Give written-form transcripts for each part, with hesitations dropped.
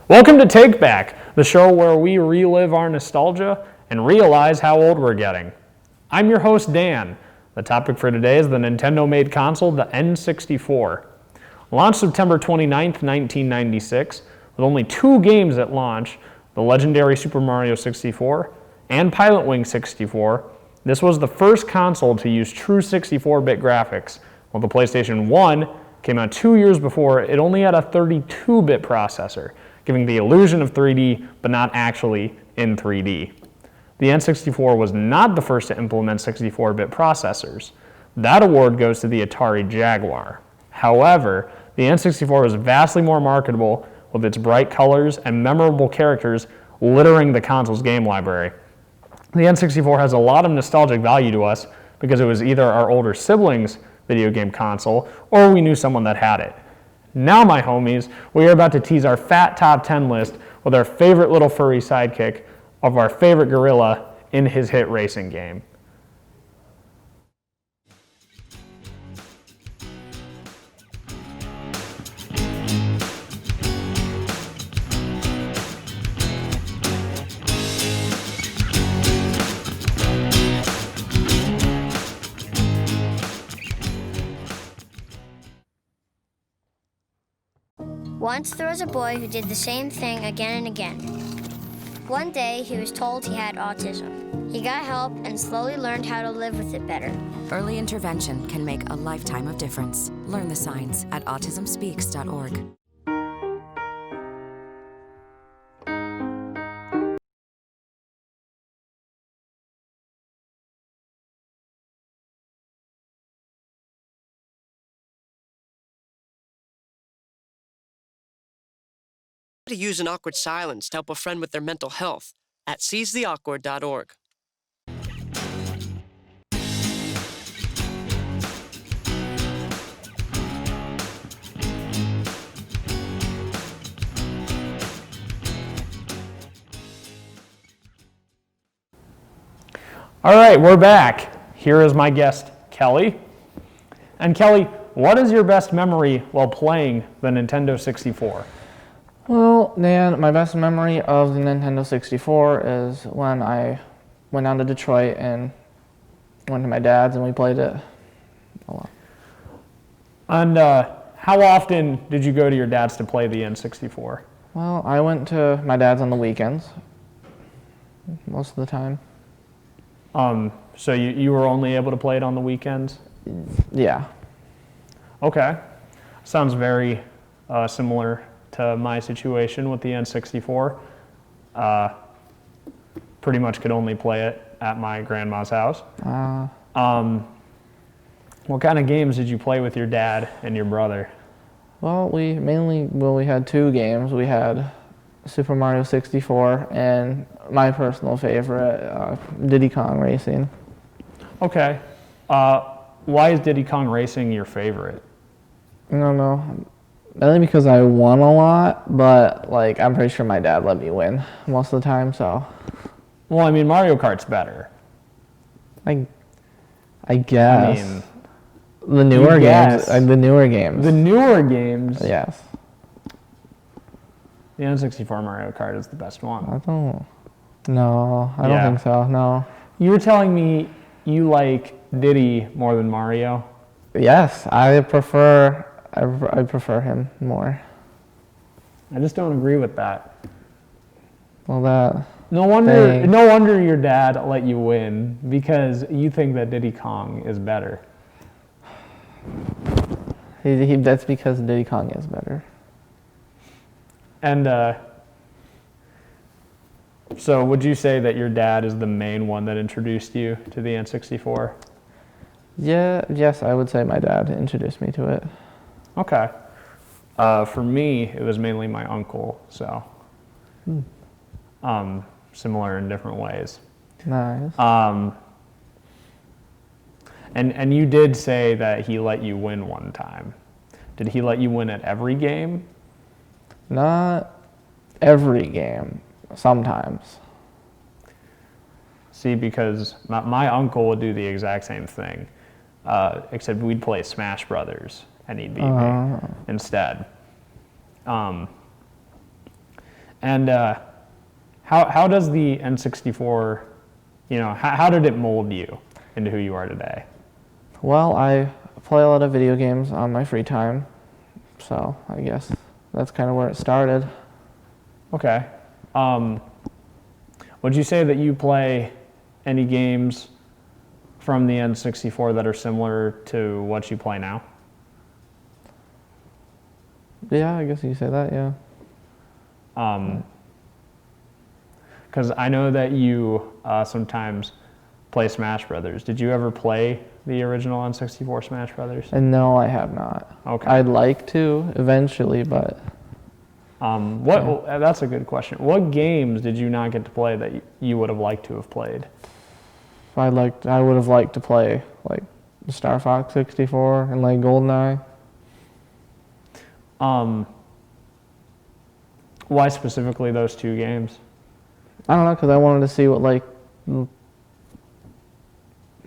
Welcome to Take Back, the show where we relive our nostalgia and realize how old we're getting. I'm your host, Dan. The topic for today is the Nintendo-made console, the N64. Launched September 29th, 1996, with only 2 games at launch, the legendary Super Mario 64 and Pilot Wing 64, this was the first console to use true 64-bit graphics, while the PlayStation 1 came out 2 years before. It only had a 32-bit processor, giving the illusion of 3D, but not actually in 3D. The N64 was not the first to implement 64-bit processors. That award goes to the Atari Jaguar. However, the N64 was vastly more marketable, with its bright colors and memorable characters littering the console's game library. The N64 has a lot of nostalgic value to us because it was either our older siblings' video game console or we knew someone that had it. Now, my homies, we are about to tease our fat top 10 list with our favorite little furry sidekick of our favorite gorilla in his hit racing game. Once there was a boy who did the same thing again and again. One day, he was told he had autism. He got help and slowly learned how to live with it better. Early intervention can make a lifetime of difference. Learn the signs at autismspeaks.org. To use an awkward silence to help a friend with their mental health at seizetheawkward.org. All right, we're back. Here is my guest, Kelly. And Kelly, what is your best memory while playing the Nintendo 64? Well, Dan, my best memory of the Nintendo 64 is when I went down to Detroit and went to my dad's and we played it a lot. And how often did you go to your dad's to play the N64? Well, I went to my dad's on the weekends most of the time. So you were only able to play it on the weekends? Yeah. Okay. Sounds very similar to my situation with the N64. Pretty much could only play it at my grandma's house. What kind of games did you play with your dad and your brother? Well, we had 2 games. We had Super Mario 64 and my personal favorite, Diddy Kong Racing. Okay. Why is Diddy Kong Racing your favorite? I don't know. Mainly because I won a lot, but like I'm pretty sure my dad let me win most of the time, so. Well, I mean, Mario Kart's better. I guess. I mean, the newer games. The newer games. The newer games. Yes. The N64 Mario Kart is the best one. I don't think so. No. You were telling me you like Diddy more than Mario. Yes, I prefer him more. I just don't agree with that. Well, no wonder your dad let you win, because you think that Diddy Kong is better. That's because Diddy Kong is better. And so would you say that your dad is the main one that introduced you to the N64? Yeah, yes, I would say my dad introduced me to it. Okay. For me, it was mainly my uncle, so similar in different ways. Nice. And you did say that he let you win one time. Did he let you win at every game? Not every game, sometimes. See, because my uncle would do the exact same thing, except we'd play Smash Brothers, and he'd beat me instead. And how does the N64, how did it mold you into who you are today? Well, I play a lot of video games on my free time, so I guess that's kind of where it started. Okay. Would you say that you play any games from the N64 that are similar to what you play now? Yeah, I guess you say that, yeah. Because I know that you sometimes play Smash Brothers. Did you ever play the original N64 Smash Brothers? And no, I have not. Okay. I'd like to eventually, but... That's a good question. What games did you not get to play that you would have liked to have played? I would have liked to play like Star Fox 64 and like GoldenEye. Why specifically those two games? I don't know, because I wanted to see what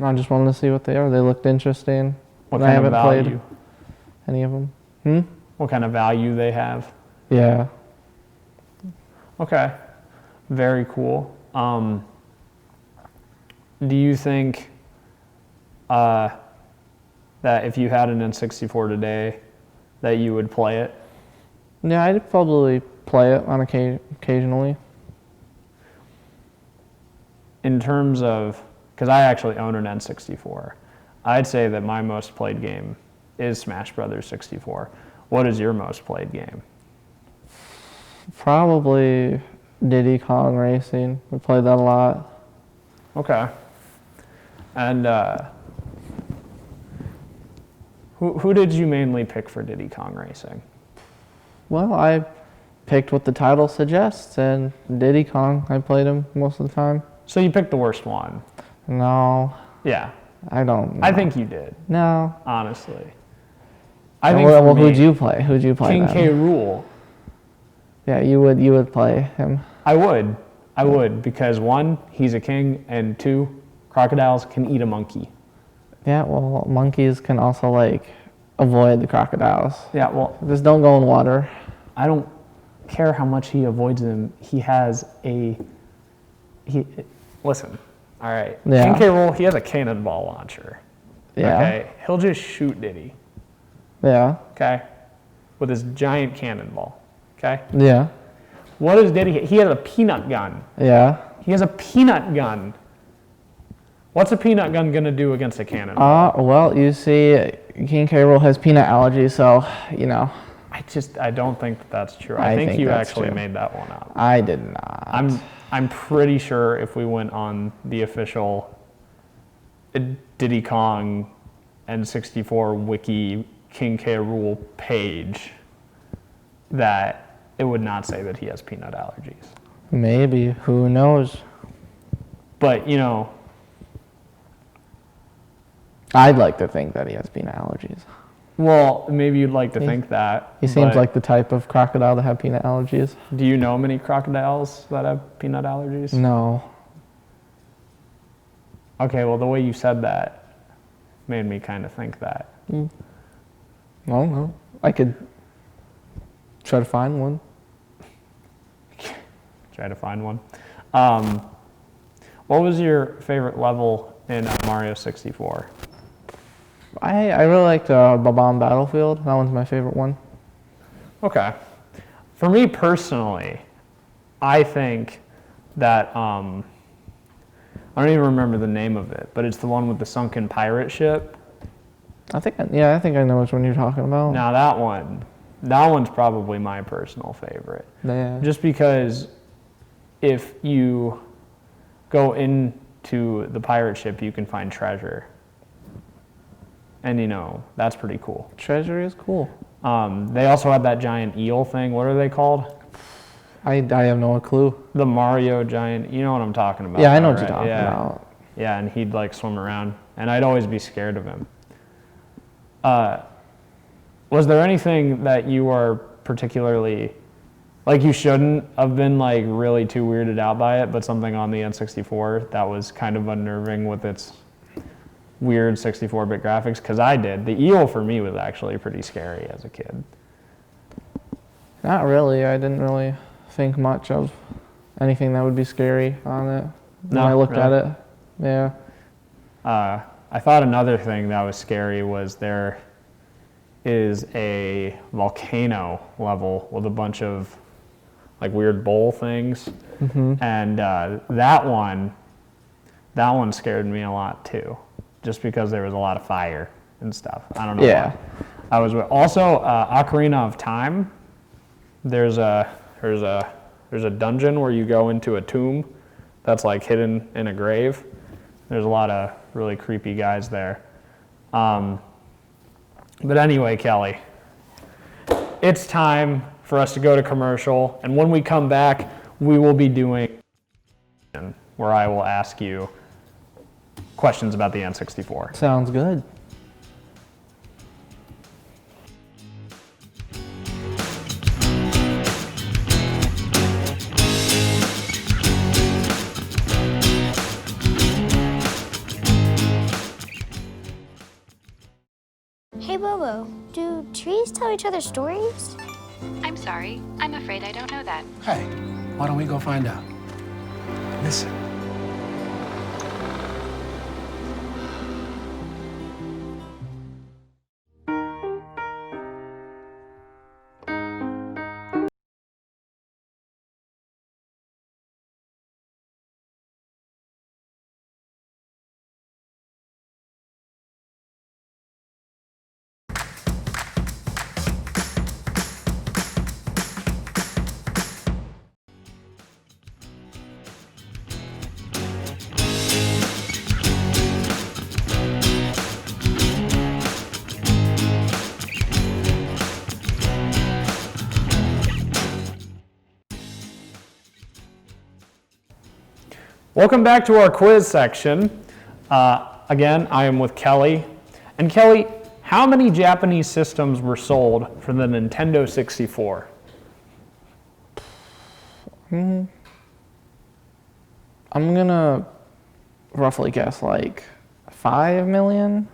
I just wanted to see what they are. They looked interesting. What I kind of haven't value? played any of them. What kind of value they have? Yeah. Okay. Very cool. Do you think that if you had an N64 today, that you would play it? Yeah, I'd probably play it on occasionally. In terms of, because I actually own an N64, I'd say that my most played game is Smash Brothers 64. What is your most played game? Probably Diddy Kong Racing. We played that a lot. Okay. And who did you mainly pick for Diddy Kong Racing? Well, I picked what the title suggests, and Diddy Kong, I played him most of the time. So you picked the worst one. No, Yeah. I don't know. I think you did, No. honestly. I think Well, for me, who'd you play? Who'd you play King then? K. Rool. Yeah, you would play him. I would, because one, he's a king, and two, crocodiles can eat a monkey. Yeah, well, monkeys can also avoid the crocodiles. Yeah, well, Just don't go in water. I don't care how much he avoids them. Listen, all right. Yeah. King K. Rool, he has a cannonball launcher. Yeah. Okay, he'll just shoot Diddy. Yeah. Okay, with his giant cannonball. Okay. Yeah. What is Diddy? He has a peanut gun. Yeah. He has a peanut gun. What's a peanut gun gonna do against a cannonball? Well, you see, King K. Rool has peanut allergies, so, I don't think that's true. I I think think you that's actually true. made that one up. I did not. I'm pretty sure if we went on the official Diddy Kong N64 Wiki King K. Rool page, that it would not say that he has peanut allergies. Maybe. Who knows? But, I'd like to think that he has peanut allergies. well, maybe you'd like to think that. He seems but like the type of crocodile to have peanut allergies. Do you know many crocodiles that have peanut allergies? No. Okay, well, the way you said that made me kind of think that. I don't know. I could try to find one. Try to find one. What was your favorite level in Mario 64? I really liked Bob-omb Battlefield. That one's my favorite one. Okay. For me personally, I think that, I don't even remember the name of it, but it's the one with the sunken pirate ship. I think I know which one you're talking about. Now that one's probably my personal favorite. Yeah. Just because if you go into the pirate ship, you can find treasure. And that's pretty cool. Treasure is cool. They also had that giant eel thing. What are they called? I have no clue. The Mario giant. You know what I'm talking about. Yeah, I know what right? you're talking about. Yeah, and he'd swim around, and I'd always be scared of him. Was there anything that you were particularly, you shouldn't have been really too weirded out by it, but something on the N64 that was kind of unnerving with its weird 64-bit graphics? Because I did. The eel for me was actually pretty scary as a kid. Not really. I didn't really think much of anything that would be scary on it when No, I looked at really? it. Yeah. I thought another thing that was scary was there is a volcano level with a bunch of like weird bowl things, and that one scared me a lot too, just because there was a lot of fire and stuff. I don't know. Yeah. Why. I was also Ocarina of Time. There's a dungeon where you go into a tomb that's like hidden in a grave. There's a lot of really creepy guys there. But anyway, Kelly, it's time for us to go to commercial, and when we come back, we will be doing where I will ask you questions about the N64. Sounds good. Hey, Bobo, do trees tell each other stories? I'm sorry. I'm afraid I don't know that. Hey, why don't we go find out? Listen. Welcome back to our quiz section. Again, I am with Kelly. And Kelly, how many Japanese systems were sold for the Nintendo 64? I'm gonna roughly guess like 5 million.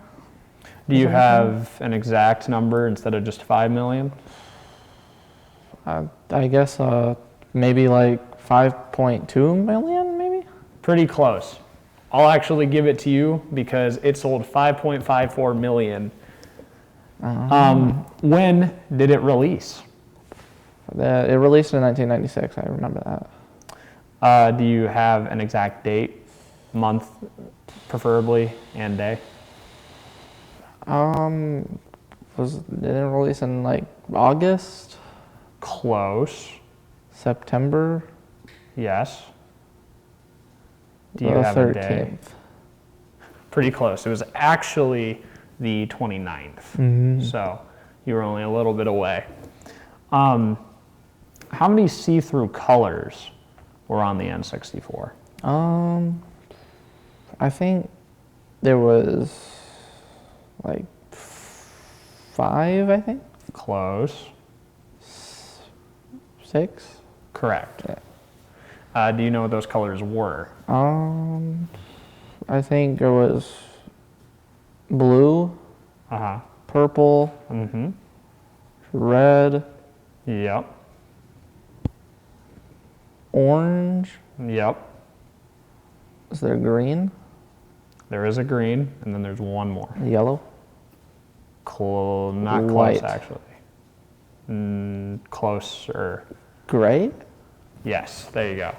Do you have an exact number instead of just 5 million? I guess maybe like 5.2 million, maybe? Pretty close. I'll actually give it to you because it sold 5.54 million. When did it release? It released in 1996, I remember that. Do you have an exact date, month, preferably, and day? Did it release in like August? Close. September? Yes. Do you The have a day? 13th. Pretty close. It was actually the 29th. So you were only a little bit away. How many see-through colors were on the N64? I think there was like 5, I think? Close. 6? Correct. Yeah. Do you know what those colors were? I think it was blue, Uh-huh. purple, red, Yep. orange. Yep. Is there green? There is a green, and then there's one more. Yellow? Not White. close, actually. Closer. Gray? Yes, there you go.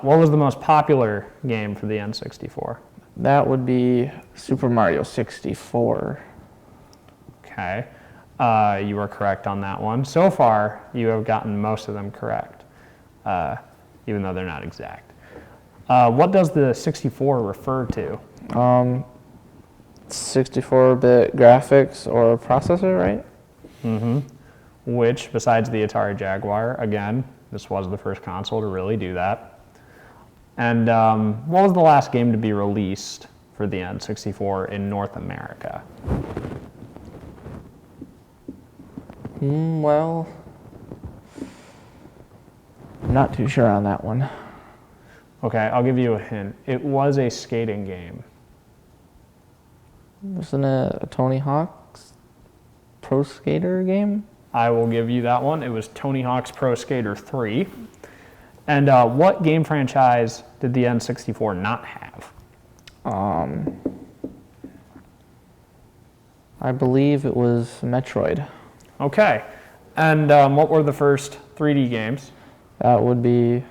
What was the most popular game for the N64? That would be Super Mario 64. Okay. You were correct on that one. So far, you have gotten most of them correct, even though they're not exact. What does the 64 refer to? 64-bit graphics or processor, right? Which, besides the Atari Jaguar, again, this was the first console to really do that. And what was the last game to be released for the N64 in North America? Well, I'm not too sure on that one. Okay, I'll give you a hint. It was a skating game. Wasn't it a Tony Hawk's Pro Skater game? I will give you that one. It was Tony Hawk's Pro Skater 3. And what game franchise did the N64 not have? I believe it was Metroid. Okay. And what were the first 3D games? That would be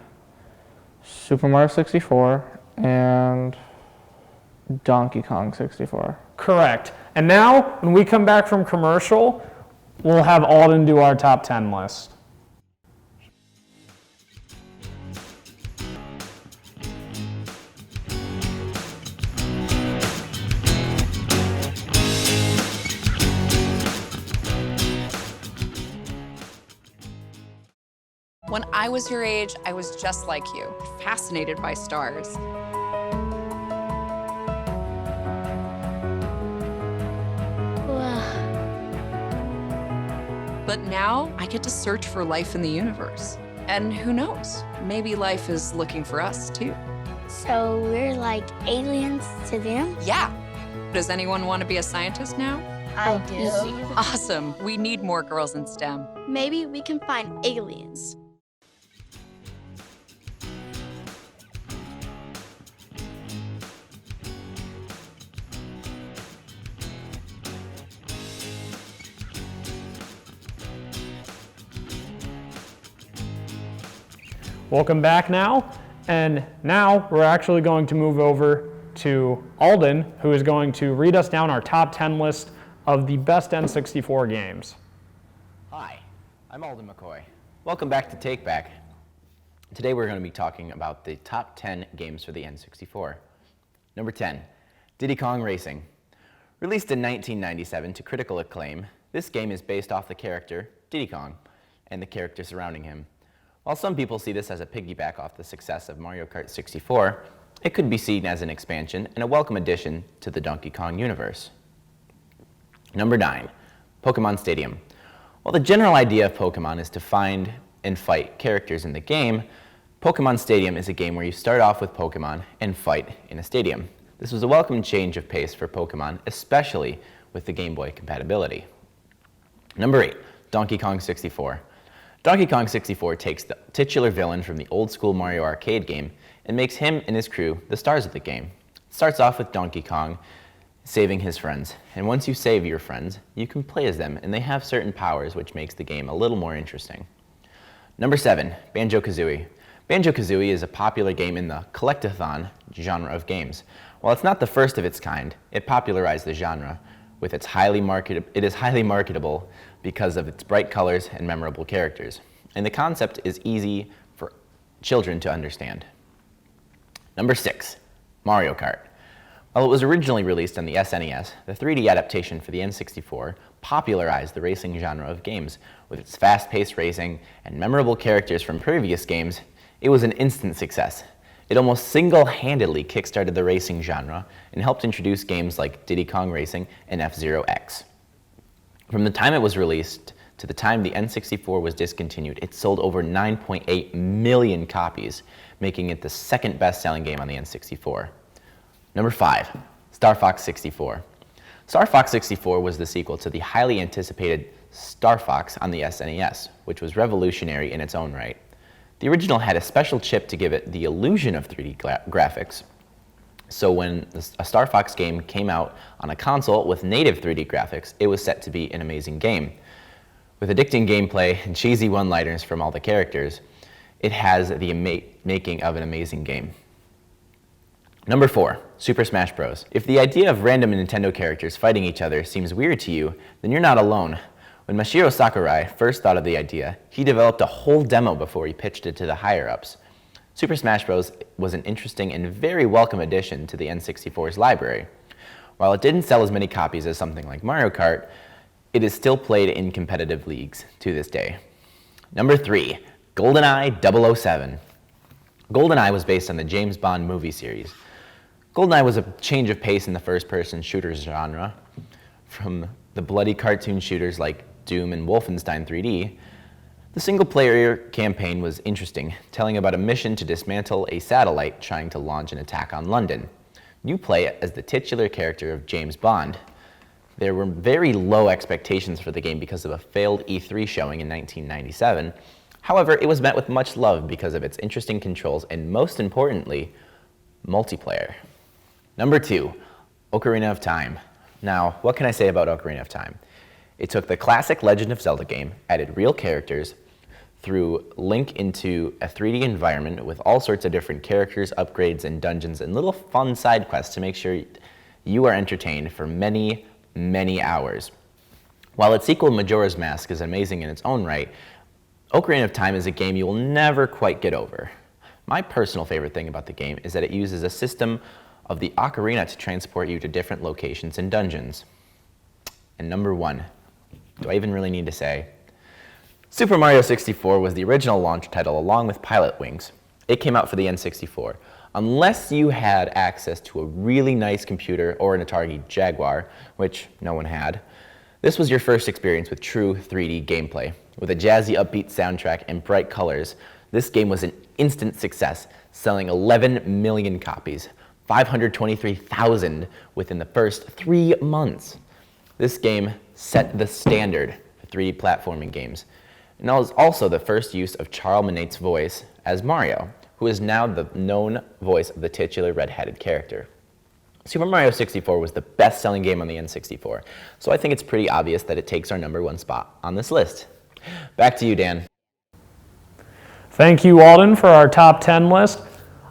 Super Mario 64 and Donkey Kong 64. Correct. And now, when we come back from commercial, we'll have Alden do our top 10 list. When I was your age, I was just like you, fascinated by stars. But now I get to search for life in the universe. And who knows, maybe life is looking for us too. So we're like aliens to them? Yeah. Does anyone want to be a scientist now? I do. Awesome. We need more girls in STEM. Maybe we can find aliens. Welcome back now. And now we're actually going to move over to Alden, who is going to read us down our top 10 list of the best N64 games. Hi, I'm Alden McCoy. Welcome back to Take Back. Today we're going to be talking about the top 10 games for the N64. Number 10, Diddy Kong Racing. Released in 1997 to critical acclaim, this game is based off the character Diddy Kong and the character surrounding him. While some people see this as a piggyback off the success of Mario Kart 64, it could be seen as an expansion and a welcome addition to the Donkey Kong universe. Number 9, Pokemon Stadium. While the general idea of Pokemon is to find and fight characters in the game, Pokemon Stadium is a game where you start off with Pokemon and fight in a stadium. This was a welcome change of pace for Pokemon, especially with the Game Boy compatibility. Number 8, Donkey Kong 64. Donkey Kong 64 takes the titular villain from the old school Mario arcade game and makes him and his crew the stars of the game. It starts off with Donkey Kong saving his friends, and once you save your friends, you can play as them, and they have certain powers which makes the game a little more interesting. Number 7, Banjo-Kazooie. Banjo-Kazooie is a popular game in the collectathon genre of games. While it's not the first of its kind, it popularized the genre. It is highly marketable because of its bright colors and memorable characters. And the concept is easy for children to understand. Number 6, Mario Kart. While it was originally released on the SNES, the 3D adaptation for the N64 popularized the racing genre of games. With its fast-paced racing and memorable characters from previous games, it was an instant success. It almost single-handedly kickstarted the racing genre and helped introduce games like Diddy Kong Racing and F-Zero X. From the time it was released to the time the N64 was discontinued, it sold over 9.8 million copies, making it the second best-selling game on the N64. Number 5, Star Fox 64. Star Fox 64 was the sequel to the highly anticipated Star Fox on the SNES, which was revolutionary in its own right. The original had a special chip to give it the illusion of 3D graphics, so when a Star Fox game came out on a console with native 3D graphics, it was set to be an amazing game. With addicting gameplay and cheesy one-liners from all the characters, it has the making of an amazing game. Number 4, Super Smash Bros. If the idea of random Nintendo characters fighting each other seems weird to you, then you're not alone. When Masahiro Sakurai first thought of the idea, he developed a whole demo before he pitched it to the higher-ups. Super Smash Bros. Was an interesting and very welcome addition to the N64's library. While it didn't sell as many copies as something like Mario Kart, it is still played in competitive leagues to this day. Number 3, GoldenEye 007. GoldenEye was based on the James Bond movie series. GoldenEye was a change of pace in the first-person shooters genre. From the bloody cartoon shooters like Doom and Wolfenstein 3D, the single-player campaign was interesting, telling about a mission to dismantle a satellite trying to launch an attack on London. You play as the titular character of James Bond. There were very low expectations for the game because of a failed E3 showing in 1997. However, it was met with much love because of its interesting controls and, most importantly, multiplayer. Number 2, Ocarina of Time. Now, what can I say about Ocarina of Time? It took the classic Legend of Zelda game, added real characters, threw Link into a 3D environment with all sorts of different characters, upgrades, and dungeons, and little fun side quests to make sure you are entertained for many, many hours. While its sequel, Majora's Mask, is amazing in its own right, Ocarina of Time is a game you will never quite get over. My personal favorite thing about the game is that it uses a system of the ocarina to transport you to different locations and dungeons. And number 1, do I even really need to say? Super Mario 64 was the original launch title along with Pilot Wings. It came out for the N64. Unless you had access to a really nice computer or an Atari Jaguar, which no one had, this was your first experience with true 3D gameplay. With a jazzy upbeat soundtrack and bright colors, this game was an instant success, selling 11 million copies, 523,000 within the first 3 months. This game set the standard for 3D platforming games. And that was also the first use of Charles Martinet's voice as Mario, who is now the known voice of the titular red-headed character. Super Mario 64 was the best-selling game on the N64, so I think it's pretty obvious that it takes our number 1 spot on this list. Back to you, Dan. Thank you, Alden, for our top 10 list.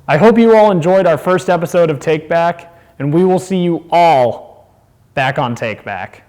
I hope you all enjoyed our first episode of Take Back, and we will see you all back on Take Back.